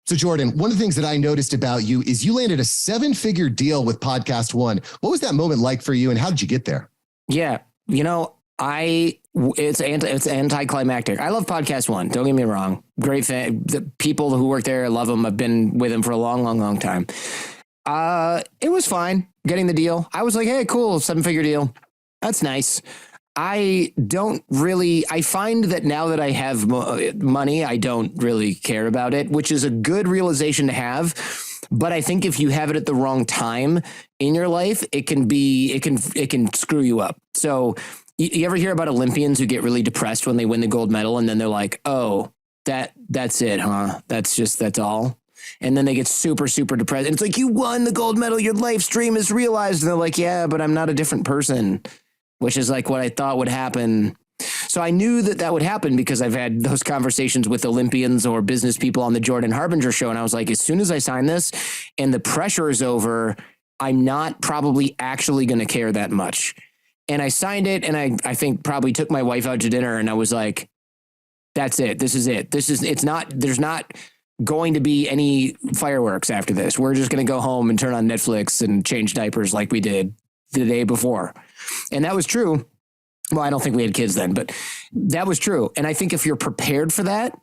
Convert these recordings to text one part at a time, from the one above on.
So Jordan, one of the things that I noticed about you is you landed a 7-figure deal with Podcast One. What was that moment like for you and how did you get there? Yeah. It's anticlimactic. I love Podcast One. Don't get me wrong. Great fan. The people who work there, I love them. I've been with them for a long, long, long time. It was fine getting the deal. I was like, hey, cool, 7-figure deal. That's nice. I find that now that I have money, I don't really care about it, which is a good realization to have. But I think if you have it at the wrong time in your life, it can screw you up. So you ever hear about Olympians who get really depressed when they win the gold medal and then they're like, oh, that's it, huh? That's all. And then they get super, super depressed. And it's like, you won the gold medal. Your life's dream is realized. And they're like, yeah, but I'm not a different person, which is like what I thought would happen. So I knew that would happen because I've had those conversations with Olympians or business people on the Jordan Harbinger Show. And I was like, as soon as I sign this and the pressure is over, I'm not probably actually going to care that much. And I signed it. And I think probably took my wife out to dinner and I was like, that's it. This is it. There's not going to be any fireworks after this. We're just going to go home and turn on Netflix and change diapers like we did the day before. And that was true. Well, I don't think we had kids then, but that was true. And I think if you're prepared for that,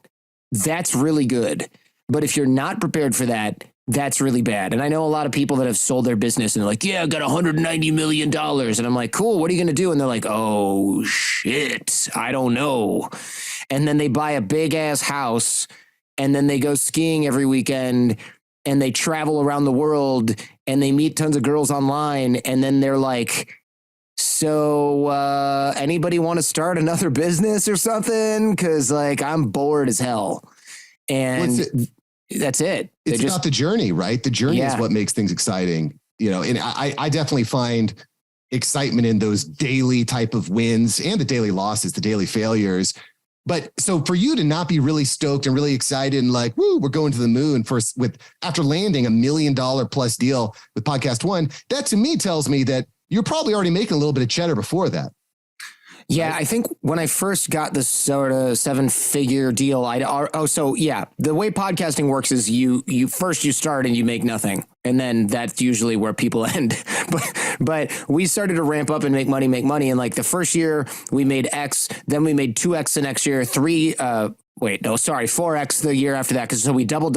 that's really good. But if you're not prepared for that, that's really bad. And I know a lot of people that have sold their business and they're like, yeah, I got $190 million. And I'm like, cool, what are you going to do? And they're like, oh shit, I don't know. And then they buy a big ass house and then they go skiing every weekend and they travel around the world and they meet tons of girls online. And then they're like, so anybody want to start another business or something? Cause like, I'm bored as hell. And that's it. It's about the journey, right? The journey is what makes things exciting, and I definitely find excitement in those daily type of wins and the daily losses, the daily failures. But so for you to not be really stoked and really excited and like, woo, we're going to the moon after landing $1 million plus deal with Podcast One, that to me tells me that you're probably already making a little bit of cheddar before that. Yeah, right? I think when I first got this sort of 7-figure deal, the way podcasting works is you start and you make nothing. And then that's usually where people end. But we started to ramp up and make money. And like the first year we made X, then we made 2X the next year, 4X the year after that. So we doubled.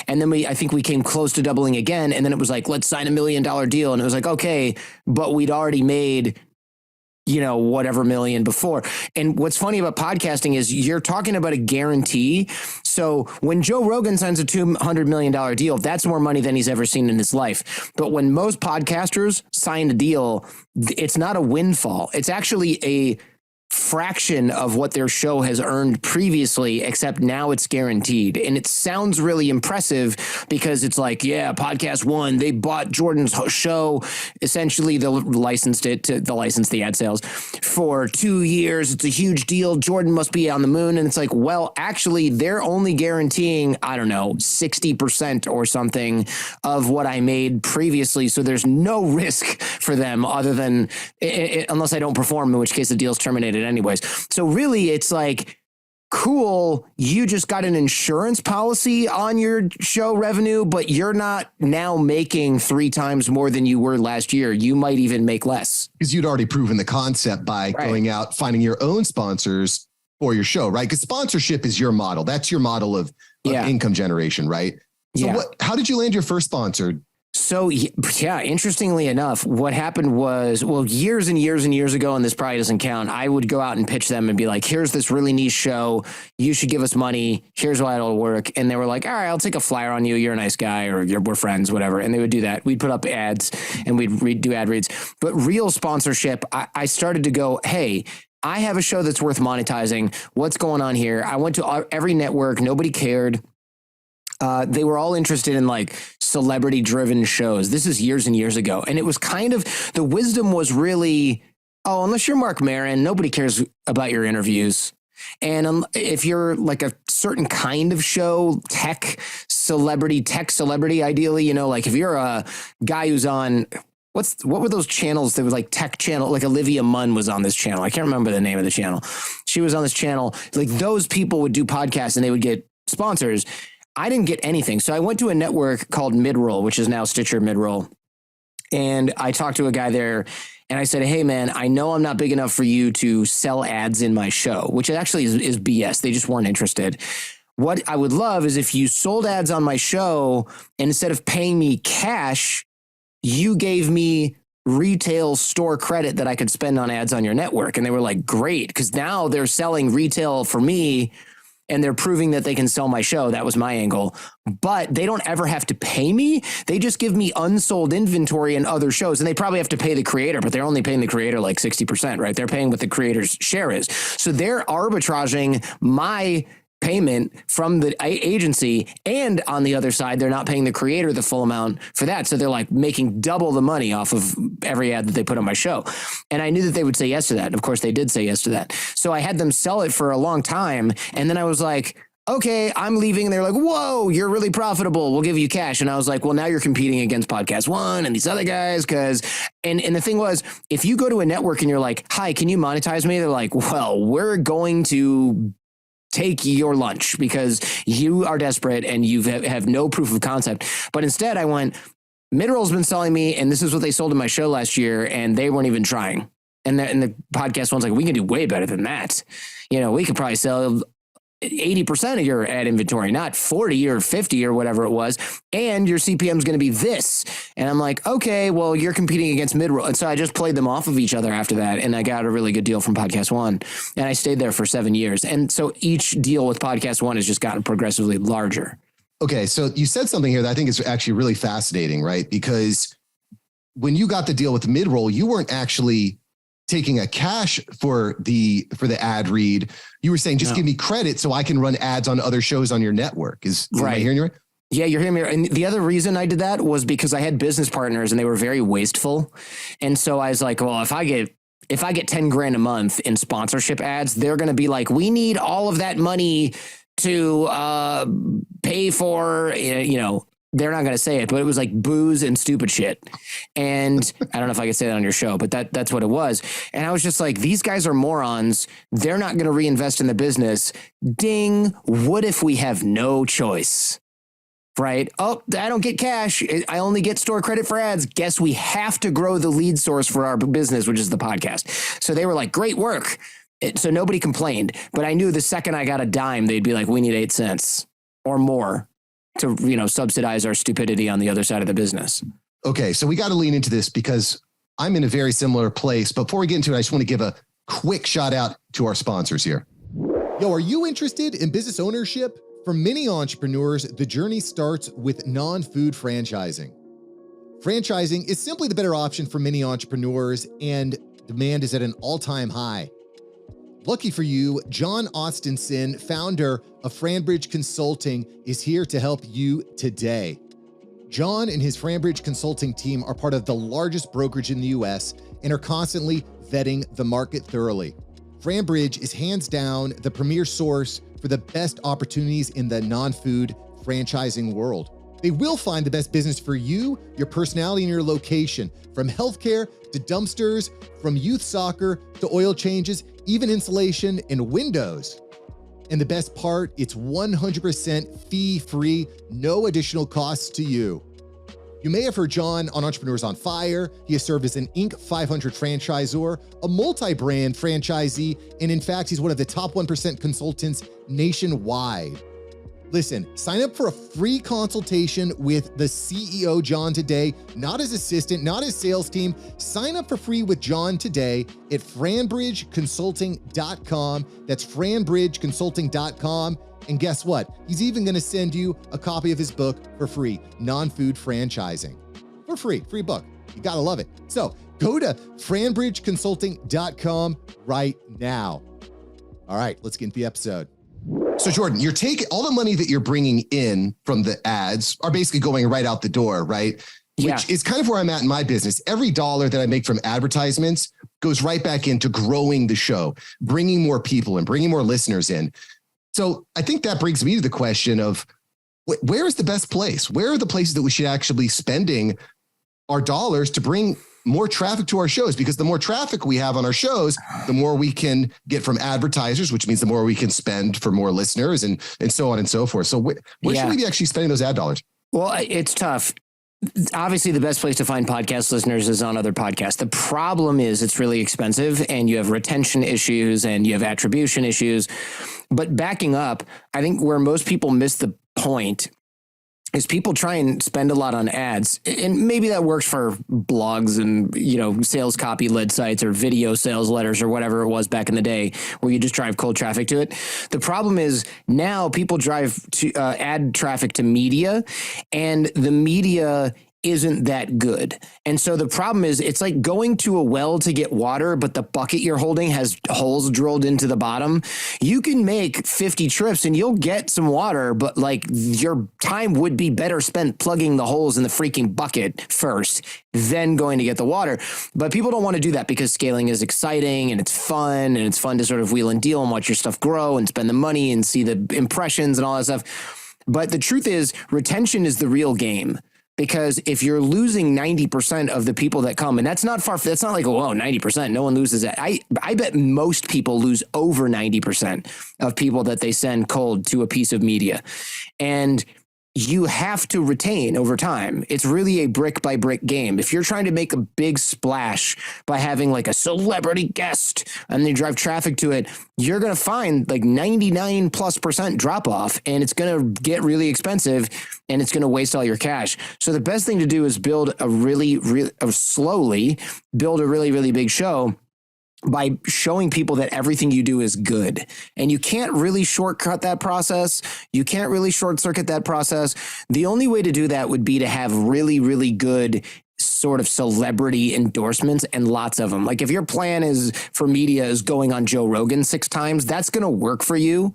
And then I think we came close to doubling again. And then it was like, let's sign $1 million deal. And it was like, okay, but we'd already made whatever million before. And what's funny about podcasting is you're talking about a guarantee. So when Joe Rogan signs a $200 million deal, that's more money than he's ever seen in his life. But when most podcasters sign a deal, it's not a windfall. It's actually a fraction of what their show has earned previously, except now it's guaranteed. And it sounds really impressive because it's like, yeah, Podcast One, they bought Jordan's show. Essentially, they licensed the ad sales for 2 years. It's a huge deal. Jordan must be on the moon. And it's like, well, actually, they're only guaranteeing, 60% or something of what I made previously. So there's no risk for them other than unless I don't perform, in which case the deal's terminated anyways. So really it's like, cool, you just got an insurance policy on your show revenue, but you're not now making 3 times more than you were last year. You might even make less. Because you'd already proven the concept by going out, finding your own sponsors for your show, right? Because sponsorship is your model. That's your model of income generation, right? So how did you land your first sponsor? So, yeah, interestingly enough, what happened was, years and years and years ago, and this probably doesn't count, I would go out and pitch them and be like, here's this really niche show. You should give us money. Here's why it'll work. And they were like, all right, I'll take a flyer on you. You're a nice guy, or we're friends, whatever. And they would do that. We'd put up ads and we'd do ad reads. But real sponsorship, I started to go, hey, I have a show that's worth monetizing. What's going on here? I went to every network. Nobody cared. They were all interested in like celebrity driven shows. This is years and years ago. And it was kind of, the wisdom was really, unless you're Mark Maron, nobody cares about your interviews. And if you're like a certain kind of show, tech celebrity, ideally, like if you're a guy who's on, what were those channels that was like tech channel, like Olivia Munn was on this channel. I can't remember the name of the channel. She was on this channel. Like those people would do podcasts and they would get sponsors. I didn't get anything. So I went to a network called Midroll, which is now Stitcher Midroll. And I talked to a guy there and I said, hey, man, I know I'm not big enough for you to sell ads in my show, which actually is BS. They just weren't interested. What I would love is if you sold ads on my show, and instead of paying me cash, you gave me retail store credit that I could spend on ads on your network. And they were like, great, because now they're selling retail for me and they're proving that they can sell my show. That was my angle. But they don't ever have to pay me. They just give me unsold inventory in other shows. And they probably have to pay the creator, but they're only paying the creator like 60%, right? They're paying what the creator's share is. So they're arbitraging my payment from the agency, and on the other side, they're not paying the creator the full amount for that. So they're like making double the money off of every ad that they put on my show. And I knew that they would say yes to that. And of course, they did say yes to that. So I had them sell it for a long time. And then I was like, okay, I'm leaving. And they're like, whoa, you're really profitable. We'll give you cash. And I was like, well, now you're competing against Podcast One and these other guys. And the thing was, if you go to a network and you're like, hi, can you monetize me? They're like, well, we're going to take your lunch because you are desperate and you have no proof of concept. But instead I went, Midroll's been selling me, and this is what they sold in my show last year, and they weren't even trying. And the Podcast One's like, we can do way better than that. We could probably sell 80% of your ad inventory, not 40 or 50 or whatever it was. And your CPM is going to be this. And I'm like, okay, well, you're competing against Midroll. And so I just played them off of each other after that. And I got a really good deal from Podcast One. And I stayed there for 7 years. And so each deal with Podcast One has just gotten progressively larger. Okay. So you said something here that I think is actually really fascinating, right? Because when you got the deal with Midroll, you weren't actually taking a cash for the ad read. You were saying, just give me credit so I can run ads on other shows on your network. Am I hearing you right? Yeah, you're hearing me. And the other reason I did that was because I had business partners and they were very wasteful. And so I was like, well, if I get 10 grand a month in sponsorship ads, they're going to be like, we need all of that money to pay for, they're not going to say it, but it was like booze and stupid shit. And I don't know if I could say that on your show, but that's what it was. And I was just like, these guys are morons. They're not going to reinvest in the business. Ding. What if we have no choice? Right? Oh, I don't get cash. I only get store credit for ads. Guess we have to grow the lead source for our business, which is the podcast. So they were like, great work. So nobody complained, but I knew the second I got a dime, they'd be like, we need 8 cents or more to, subsidize our stupidity on the other side of the business. Okay. So we got to lean into this because I'm in a very similar place. But before we get into it, I just want to give a quick shout out to our sponsors here. Yo, are you interested in business ownership? For many entrepreneurs, the journey starts with non-food franchising. Franchising is simply the better option for many entrepreneurs, and demand is at an all-time high. Lucky for you, John Austinson, founder of Franbridge Consulting, is here to help you today. John and his Franbridge Consulting team are part of the largest brokerage in the US and are constantly vetting the market thoroughly. Franbridge is hands down the premier source for the best opportunities in the non-food franchising world. They will find the best business for you, your personality, and your location, from healthcare to dumpsters, from youth soccer to oil changes, even insulation and windows. And the best part, it's 100% fee-free, no additional costs to you. You may have heard John on Entrepreneurs on Fire. He has served as an Inc. 500 franchisor, a multi-brand franchisee, and in fact, he's one of the top 1% consultants nationwide. Listen, sign up for a free consultation with the CEO, John, today, not his assistant, not his sales team. Sign up for free with John today at franbridgeconsulting.com. That's franbridgeconsulting.com. And guess what? He's even going to send you a copy of his book for free, Non-Food Franchising. For free book. You got to love it. So go to franbridgeconsulting.com right now. All right, let's get into the episode. So Jordan, you're taking all the money that you're bringing in from the ads are basically going right out the door, right? Yeah. Which is kind of where I'm at in my business. Every dollar that I make from advertisements goes right back into growing the show, bringing more people and bringing more listeners in. So I think that brings me to the question of where is the best place? Where are the places that we should actually be spending our dollars to bring more traffic to our shows, because the more traffic we have on our shows, the more we can get from advertisers, which means the more we can spend for more listeners and so on and so forth. So where should we be actually spending those ad dollars? Well, it's tough. Obviously, the best place to find podcast listeners is on other podcasts. The problem is it's really expensive, and you have retention issues and you have attribution issues. But backing up, I think where most people miss the point is people try and spend a lot on ads, and maybe that works for blogs and, sales copy led sites or video sales letters or whatever it was back in the day where you just drive cold traffic to it. The problem is now people drive to add traffic to media, and the media isn't that good. And so the problem is it's like going to a well to get water, but the bucket you're holding has holes drilled into the bottom. You can make 50 trips and you'll get some water, but like your time would be better spent plugging the holes in the freaking bucket first, then going to get the water. But people don't want to do that because scaling is exciting and it's fun to sort of wheel and deal and watch your stuff grow and spend the money and see the impressions and all that stuff. But the truth is retention is the real game. Because if you're losing 90% of the people that come, and that's not far, that's not like, 90%, no one loses that. I bet most people lose over 90% of people that they send cold to a piece of media. And you have to retain over time. It's really a brick by brick game. If you're trying to make a big splash by having like a celebrity guest and they drive traffic to it, you're going to find like 99+% drop off, and it's going to get really expensive and it's going to waste all your cash. So the best thing to do is slowly build a really, really big show by showing people that everything you do is good. And you can't really shortcut that process. You can't really short circuit that process. The only way to do that would be to have really, really good sort of celebrity endorsements and lots of them. Like if your plan is for media is going on Joe Rogan 6 times, that's going to work for you.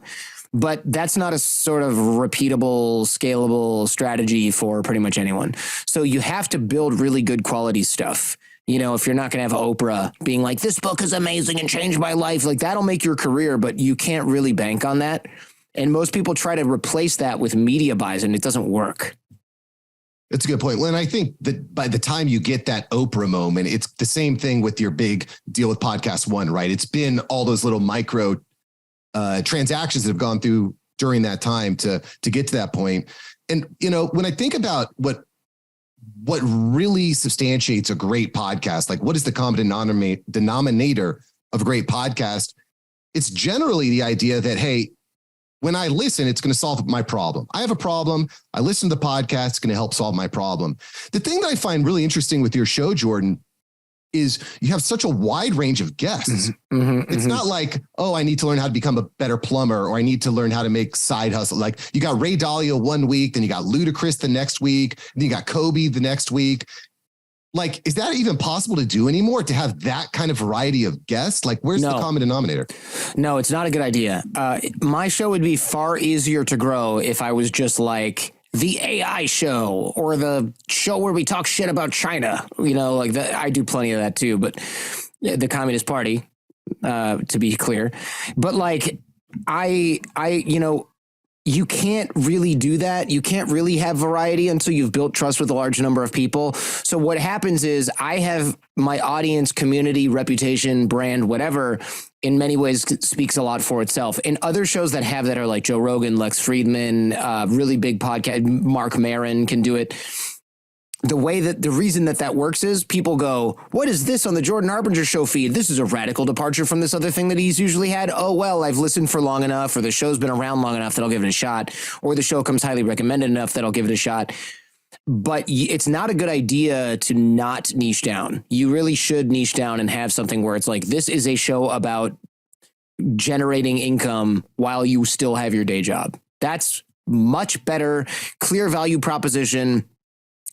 But that's not a sort of repeatable, scalable strategy for pretty much anyone. So you have to build really good quality stuff. If you're not going to have Oprah being like, this book is amazing and changed my life, like that'll make your career, but you can't really bank on that. And most people try to replace that with media buys, and it doesn't work. That's a good point. Well, and I think that by the time you get that Oprah moment, it's the same thing with your big deal with Podcast One, right? It's been all those little micro transactions that have gone through during that time to get to that point. And, when I think about what really substantiates a great podcast, like what is the common denominator of a great podcast? It's generally the idea that, hey, when I listen, it's going to solve my problem. I have a problem. I listen to the podcast. It's going to help solve my problem. The thing that I find really interesting with your show, Jordan, is you have such a wide range of guests. It's not like, I need to learn how to become a better plumber, or I need to learn how to make side hustle. Like you got Ray Dalio one week, then you got Ludacris the next week, then you got Kobe the next week. Like, is that even possible to do anymore, to have that kind of variety of guests? Like, where's the common denominator? No, it's not a good idea. My show would be far easier to grow if I was just like the AI show or the show where we talk shit about China, like that. I do plenty of that too, but the Communist Party, to be clear, but like you can't really do that. You can't really have variety until you've built trust with a large number of people. So what happens is I have my audience, community, reputation, brand, whatever, in many ways speaks a lot for itself. And other shows that have that are like Joe Rogan, Lex Friedman, really big podcast, Mark Maron can do it. The reason that works is people go, what is this on the Jordan Harbinger Show feed? This is a radical departure from this other thing that he's usually had. Oh, well, I've listened for long enough, or the show's been around long enough that I'll give it a shot, or the show comes highly recommended enough that I'll give it a shot. But it's not a good idea to not niche down. You really should niche down and have something where it's like, this is a show about generating income while you still have your day job. That's much better, clear value proposition.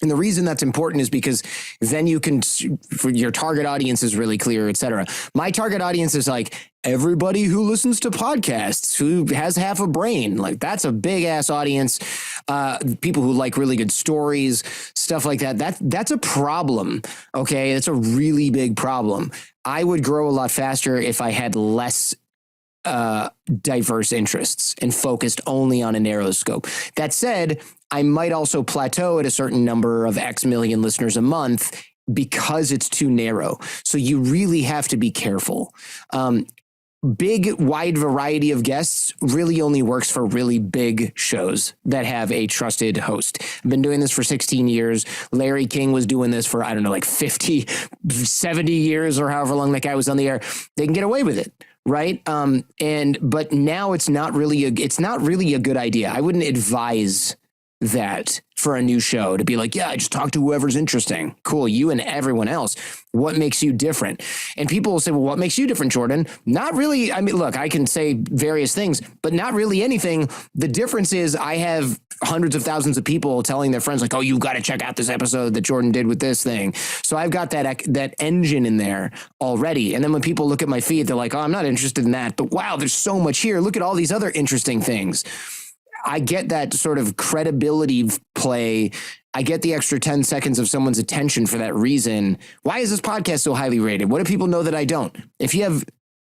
And the reason that's important is because then you can, for your target audience is really clear, et cetera. My target audience is like everybody who listens to podcasts, who has half a brain. Like that's a big ass audience. People who like really good stories, stuff like that. That's a problem. Okay. It's a really big problem. I would grow a lot faster if I had less diverse interests and focused only on a narrow scope. That said, I might also plateau at a certain number of X million listeners a month because it's too narrow. So you really have to be careful. Big, wide variety of guests really only works for really big shows that have a trusted host. I've been doing this for 16 years. Larry King was doing this for, I don't know, like 50, 70 years or however long that guy was on the air. They can get away with it. Right. But now it's not really a good idea. I wouldn't advise that for a new show to be like, yeah, just talk to whoever's interesting. Cool. You and everyone else. What makes you different? And people will say, well, what makes you different, Jordan? Not really. I mean, look, I can say various things, but not really anything. The difference is I have hundreds of thousands of people telling their friends like, oh, you've got to check out this episode that Jordan did with this thing. So I've got that engine in there already. And then when people look at my feed, they're like, oh, I'm not interested in that, but wow, there's so much here. Look at all these other interesting things. I get that sort of credibility play. I get the extra 10 seconds of someone's attention for that reason. Why is this podcast so highly rated? What do people know that I don't? If you have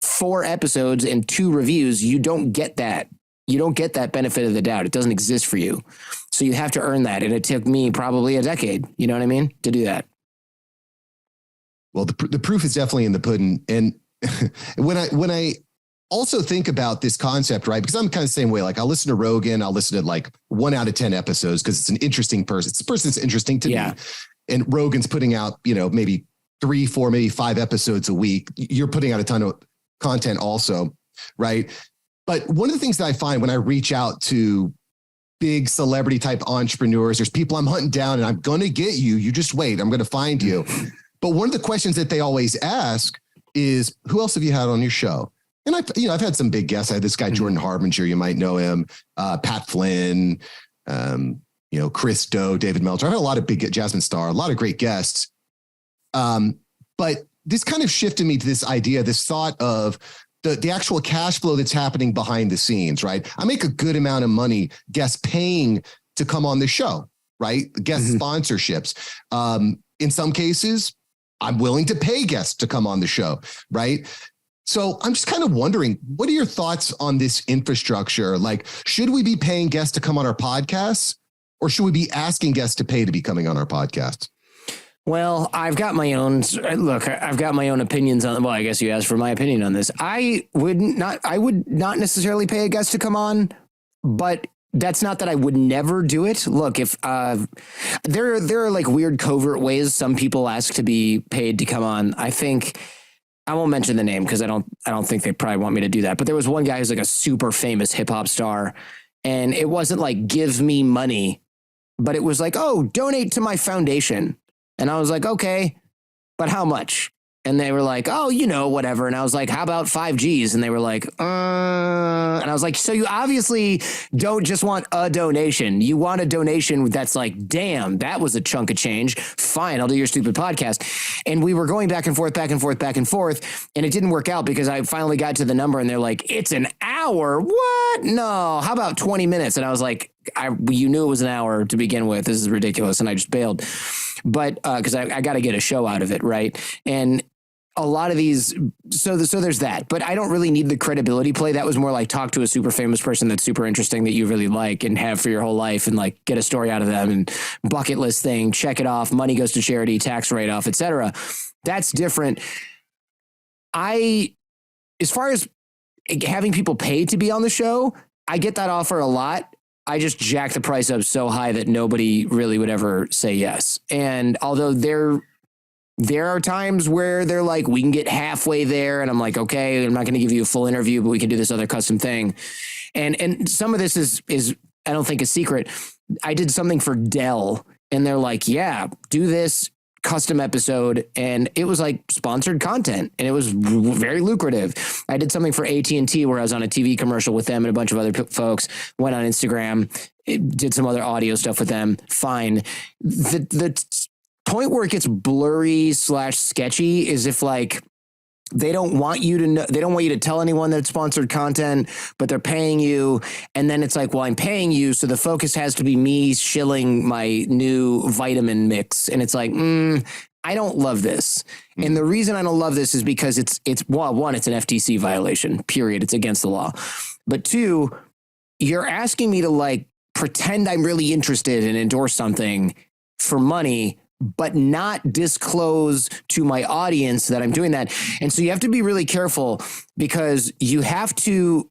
4 episodes and 2 reviews, you don't get that. You don't get that benefit of the doubt. It doesn't exist for you. So you have to earn that. And it took me probably a decade, you know what I mean, to do that. Well, the proof is definitely in the pudding. And when I also think about this concept, right? Because I'm kind of the same way. Like I'll listen to Rogan. I'll listen to like 1 out of 10 episodes because it's an interesting person. It's a person that's interesting to me. And Rogan's putting out, maybe 3, 4, maybe 5 episodes a week. You're putting out a ton of content also, right? But one of the things that I find when I reach out to big celebrity type entrepreneurs, there's people I'm hunting down and I'm going to get you. You just wait. I'm going to find you. But one of the questions that they always ask is, who else have you had on your show? And I've had some big guests. I had this guy, Jordan Harbinger, you might know him, Pat Flynn, Chris Doe, David Meltzer. I've had a lot of big, Jasmine Star, a lot of great guests. But this kind of shifted me to this idea, this thought of the actual cash flow that's happening behind the scenes, right? I make a good amount of money, guests paying to come on the show, right? Guest sponsorships. In some cases, I'm willing to pay guests to come on the show, right? So I'm just kind of wondering, what are your thoughts on this infrastructure? Like, should we be paying guests to come on our podcasts, or should we be asking guests to pay to be coming on our podcast? Well, I've got my own opinions on, well, I guess you asked for my opinion on this. I would not necessarily pay a guest to come on, but that's not that I would never do it. Look, if there are like weird covert ways some people ask to be paid to come on. I think I won't mention the name because I don't think they probably want me to do that. But there was one guy who's like a super famous hip hop star, and it wasn't like give me money, but it was like, oh, donate to my foundation. And I was like, okay, but how much? And they were like, oh, whatever. And I was like, how about 5 G's? And they were like, and I was like, so you obviously don't just want a donation. You want a donation that's like, damn, that was a chunk of change. Fine, I'll do your stupid podcast. And we were going back and forth. And it didn't work out because I finally got to the number and they're like, it's an hour. What? No, how about 20 minutes? And I was like, you knew it was an hour to begin with. This is ridiculous. And I just bailed. But because I got to get a show out of it. Right. And a lot of these, so there's that, but I don't really need the credibility play. That was more like talk to a super famous person that's super interesting that you really like and have for your whole life and like get a story out of them and bucket list thing, check it off, money goes to charity, tax write-off, etc. That's different. As far as having people pay to be on the show, I get that offer a lot. I just jack the price up so high that nobody really would ever say yes. And although there are times where they're like, we can get halfway there. And I'm like, okay, I'm not going to give you a full interview, but we can do this other custom thing. And some of this is, I don't think a secret. I did something for Dell and they're like, yeah, do this custom episode. And it was like sponsored content and it was very lucrative. I did something for AT&T where I was on a TV commercial with them and a bunch of other folks, went on Instagram, did some other audio stuff with them. Fine. The point where it gets blurry / sketchy is if like they don't want you to know, they don't want you to tell anyone that it's sponsored content, but they're paying you. And then it's like, well, I'm paying you. So the focus has to be me shilling my new vitamin mix. And it's like, I don't love this. And the reason I don't love this is because it's well, one, it's an FTC violation, period. It's against the law. But 2, you're asking me to like pretend I'm really interested and endorse something for money but not disclose to my audience that I'm doing that. And so you have to be really careful, because you have to,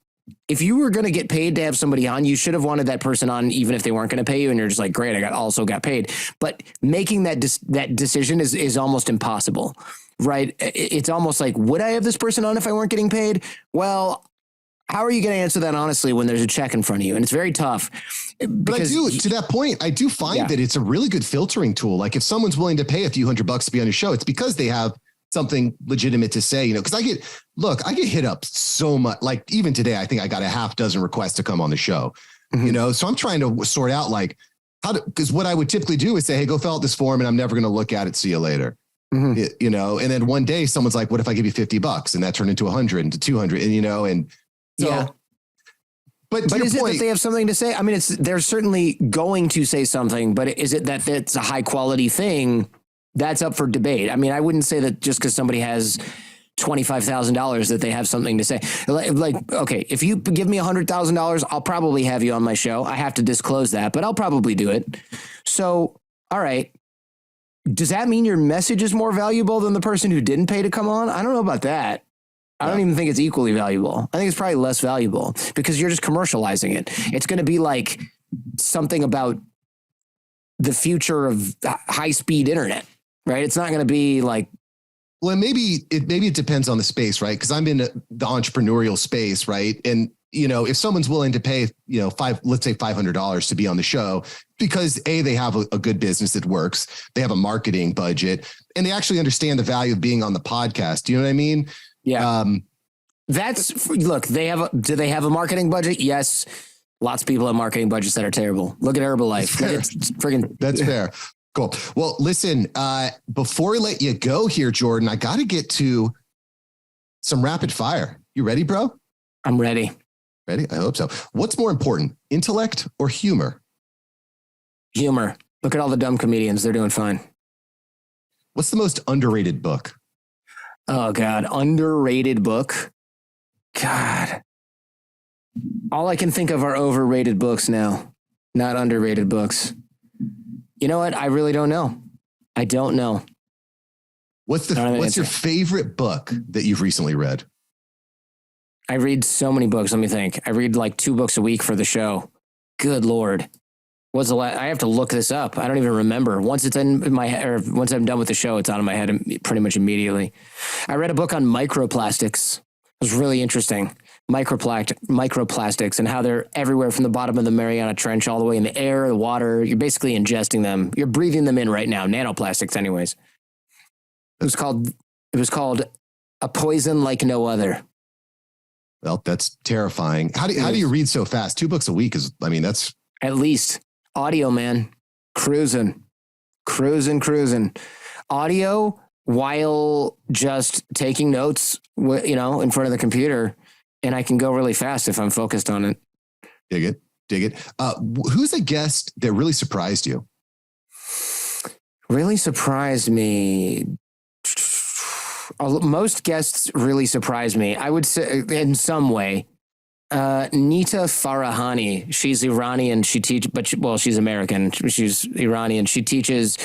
if you were going to get paid to have somebody on, you should have wanted that person on, even if they weren't going to pay you. And you're just like, great, also got paid. But making that decision is almost impossible, right? It's almost like, would I have this person on if I weren't getting paid? Well, how are you going to answer that honestly when there's a check in front of you? And it's very tough. But to that point, I do find that it's a really good filtering tool. Like if someone's willing to pay a few $100 to be on your show, it's because they have something legitimate to say, because I get hit up so much. Like even today, I think I got a half dozen requests to come on the show, so I'm trying to sort out like because what I would typically do is say, hey, go fill out this form and I'm never going to look at it. See you later. And then one day someone's like, what if I give you $50? And that turned into 100 into 200 and so, yeah. But is it that they have something to say? I mean, they're certainly going to say something, but is it that it's a high quality thing? That's up for debate. I mean, I wouldn't say that just because somebody has $25,000 that they have something to say. Like, okay, if you give me $100,000, I'll probably have you on my show. I have to disclose that, but I'll probably do it. So, all right. Does that mean your message is more valuable than the person who didn't pay to come on? I don't know about that. I don't even think it's equally valuable. I think it's probably less valuable because you're just commercializing it. It's going to be like something about the future of high-speed internet, right? It's not going to be like. Well, maybe it depends on the space, right? Because I'm in the entrepreneurial space, right? And if someone's willing to pay, let's say $500 to be on the show, because they have a good business that works, they have a marketing budget, and they actually understand the value of being on the podcast. Do you know what I mean? Yeah. Do they have a marketing budget? Yes. Lots of people have marketing budgets that are terrible. Look at Herbalife. That's fair. Cool. Well, listen, before I let you go here, Jordan, I got to get to some rapid fire. You ready, bro? I'm ready. Ready? I hope so. What's more important, intellect or humor? Humor. Look at all the dumb comedians. They're doing fine. What's the most underrated book? Oh, God. Underrated book. God. All I can think of are overrated books now, not underrated books. You know what? I really don't know. I don't know. What's your favorite book that you've recently read? I read so many books. Let me think. I read like 2 books a week for the show. Good Lord. What's the last? I have to look this up. I don't even remember. Once it's in my head, or once I'm done with the show, it's out of my head pretty much immediately. I read a book on microplastics. It was really interesting. Microplastics and how they're everywhere from the bottom of the Mariana Trench all the way in the air, the water. You're basically ingesting them. You're breathing them in right now. Nanoplastics, anyways. It was called A Poison Like No Other. Well, that's terrifying. How do you read so fast? 2 books a week that's at least audio, man. Cruising. Audio while just taking notes, in front of the computer. And I can go really fast if I'm focused on it. Dig it. Who's a guest that really surprised you? Really surprised me. Most guests really surprise me. I would say in some way. Nita Farahani. She's Iranian. She's American. She's Iranian. She teaches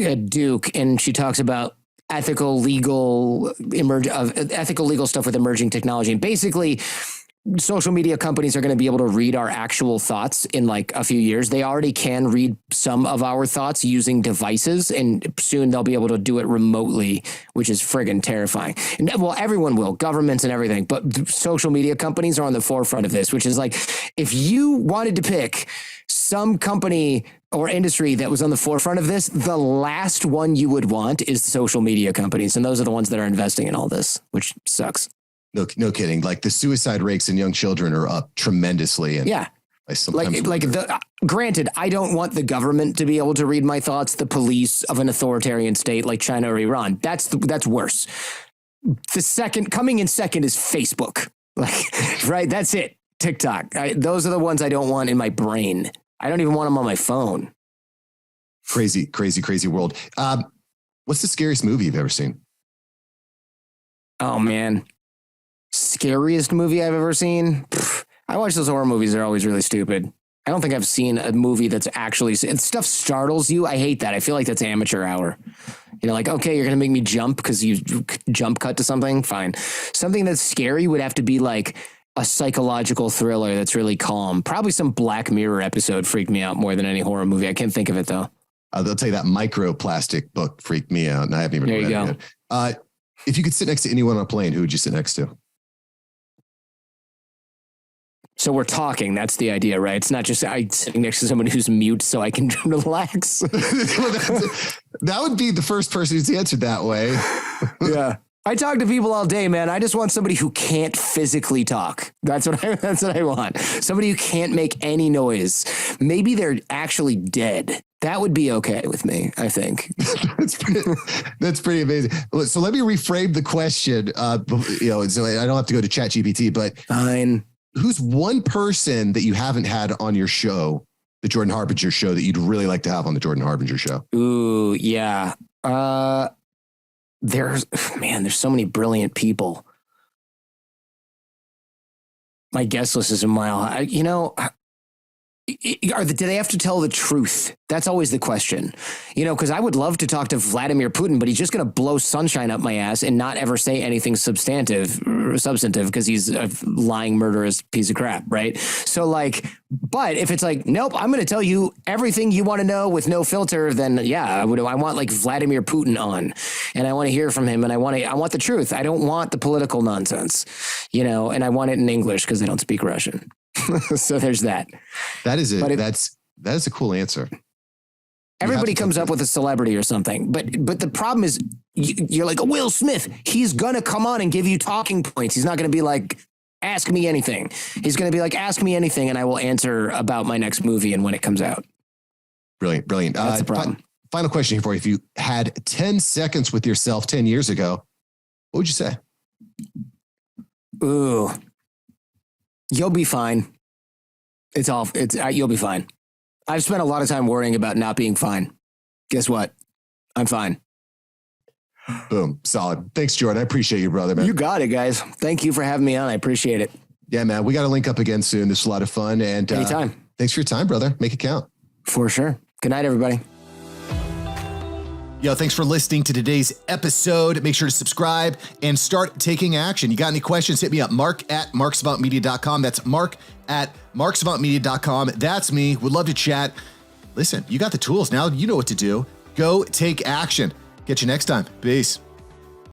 at Duke, and she talks about ethical legal stuff with emerging technology. And basically, social media companies are going to be able to read our actual thoughts in like a few years. They already can read some of our thoughts using devices, and soon they'll be able to do it remotely, which is friggin' terrifying. And well, everyone will, governments and everything, but social media companies are on the forefront of this, which is like, if you wanted to pick some company or industry that was on the forefront of this, the last one you would want is social media companies. And those are the ones that are investing in all this, which sucks. No kidding. Like the suicide rates in young children are up tremendously. And yeah. Granted, I don't want the government to be able to read my thoughts, the police of an authoritarian state like China or Iran. That's worse. Coming in second is Facebook. Right. That's it. TikTok. Those are the ones I don't want in my brain. I don't even want them on my phone. Crazy world. What's the scariest movie you've ever seen? Oh man. Scariest movie I've ever seen? I watch those horror movies. They're always really stupid. I don't think I've seen a movie that's actually, and stuff startles you. I hate that. I feel like that's amateur hour. You know, like, okay, you're going to make me jump because you jump cut to something. Fine. Something that's scary would have to be like a psychological thriller that's really calm. Probably some Black Mirror episode freaked me out more than any horror movie. I can't think of it though. They'll tell you that microplastic book freaked me out, and I haven't even read it yet. If you could sit next to anyone on a plane, who would you sit next to? So we're talking. That's the idea, right? It's not just I sitting next to someone who's mute so I can relax. That would be the first person who's answered that way. Yeah. I talk to people all day, man. I just want somebody who can't physically talk. That's what I want. Somebody who can't make any noise. Maybe they're actually dead. That would be okay with me, I think. That's pretty amazing. So let me reframe the question. So I don't have to go to ChatGPT, but fine. Who's one person that you haven't had on your show, the Jordan Harbinger Show, that you'd really like to have on the Jordan Harbinger Show? Ooh, yeah. There's so many brilliant people. My guest list is a mile high. Do they have to tell the truth? That's always the question, because I would love to talk to Vladimir Putin, but he's just going to blow sunshine up my ass and not ever say anything substantive because he's a lying, murderous piece of crap. Right. So but if it's like, nope, I'm going to tell you everything you want to know with no filter, then I want like Vladimir Putin on, and I want to hear from him, and I want the truth. I don't want the political nonsense, and I want it in English because I don't speak Russian. So there's that. That is it. That is a cool answer. Everybody comes up with a celebrity or something, but the problem is you're like Will Smith. He's gonna come on and give you talking points. He's not gonna be like, ask me anything. He's gonna be like, ask me anything, and I will answer about my next movie and when it comes out. Brilliant. That's the problem. Final question here for you: if you had 10 seconds with yourself 10 years ago, what would you say? Ooh. You'll be fine. You'll be fine. I've spent a lot of time worrying about not being fine. Guess what? I'm fine. Boom. Solid. Thanks, Jordan. I appreciate you, brother, man. You got it, guys. Thank you for having me on. I appreciate it. Yeah, man. We got to link up again soon. This was a lot of fun. And anytime. Thanks for your time, brother. Make it count. For sure. Good night, everybody. Yo, thanks for listening to today's episode. Make sure to subscribe and start taking action. You got any questions? Hit me up, mark@marksavantmedia.com. That's mark@marksavantmedia.com. That's me. Would love to chat. Listen, you got the tools now. You know what to do. Go take action. Get you next time. Peace.